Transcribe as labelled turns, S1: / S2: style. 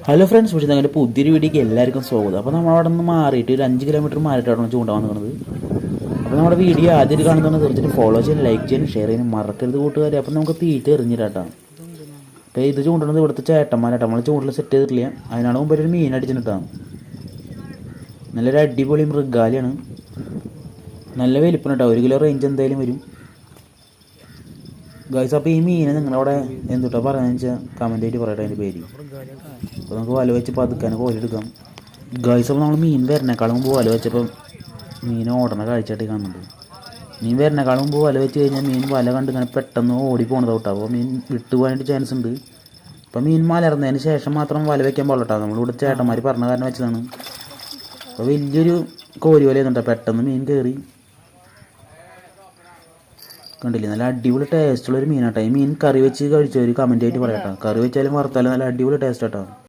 S1: Hello friends, പക്ഷേ ഞങ്ങളുടെ പുതിയൊരു വീഡിയോക്ക് എല്ലാവർക്കും സ്വാഗതം. അപ്പോൾ നമ്മൾ അവിടെ നിന്ന് മാറിയിട്ട് ഒരു 5 കിലോമീറ്റർ മാറിയിട്ടാണ് ചൂണ്ടാൻ വന്നത്. അപ്പോൾ നമ്മുടെ വീഡിയോ ആദ്യം കാണുന്നത് തീർച്ചയായിട്ടും ഫോളോ ചെയ്യാൻ, ലൈക്ക് ചെയ്യാൻ, ഷെയർ ചെയ്യാൻ മറക്കരുത് കൂട്ടുകാരെ. അപ്പോൾ നമുക്ക് തീറ്റ എറിഞ്ഞിട്ടാണ്. അപ്പോൾ ഇത് ചൂണ്ടുന്നത് ഇവിടുത്തെ ചേട്ടന്മാരാട്ടോ. നമ്മൾ ചൂണ്ടിൽ സെറ്റ് ചെയ്തിട്ടില്ല, അതിനാണ് മുമ്പ് ഒരു മീൻ അടിച്ചിട്ടാണ്. നല്ലൊരു അടിപൊളി മൃഗാലിയാണ്, നല്ല വലിപ്പം കേട്ടോ. 1 കിലോ റേഞ്ച് എന്തായാലും വരും ഗൈസ്. അപ്പോൾ ഈ മീനെ നിങ്ങളവിടെ എന്തുട്ടാ പറയുന്നത് വെച്ചാൽ കമൻ്റ് ആയിട്ട് പറയട്ടെ അതിൻ്റെ പേര്. അപ്പോൾ നമുക്ക് വല വെച്ച് പതുക്കാൻ കോലെടുക്കാം ഗൈസ്. അപ്പോൾ നമ്മൾ മീൻ വരണേക്കാളും മുമ്പ് വല വെച്ചപ്പോൾ മീൻ ഓടണ കാഴ്ചയായിട്ട് കാണുന്നുണ്ട്. മീൻ വരണേക്കാളും മുമ്പ് വല വെച്ച് കഴിഞ്ഞാൽ മീൻ വല കണ്ട് ഇങ്ങനെ പെട്ടെന്ന് ഓടി പോകണത് കേട്ടോ. അപ്പോൾ മീൻ വിട്ടു പോകാനായിട്ട് ചാൻസ് ഉണ്ട്. അപ്പോൾ മീൻ മലർന്നതിന് ശേഷം മാത്രം വല വയ്ക്കാൻ പാടില്ല കേട്ടോ. നമ്മളിവിടെ ചേട്ടന്മാർ പറഞ്ഞ കാരണം വെച്ചതാണ്. അപ്പോൾ വലിയൊരു കോരി വലയുന്നുണ്ടോ, പെട്ടെന്ന് മീൻ കയറി. കണ്ടില്ലേ, നല്ല അടിപൊളി ടേസ്റ്റുള്ളൊരു മീനാട്ടോ. ഈ മീൻ കറി വെച്ച് കഴിച്ചൊരു കമൻ്റ് ആയിട്ട് പറയാം കേട്ടോ. കറി വെച്ചാലും വറുത്താലും നല്ല അടിപൊളി ടേസ്റ്റ് കേട്ടോ.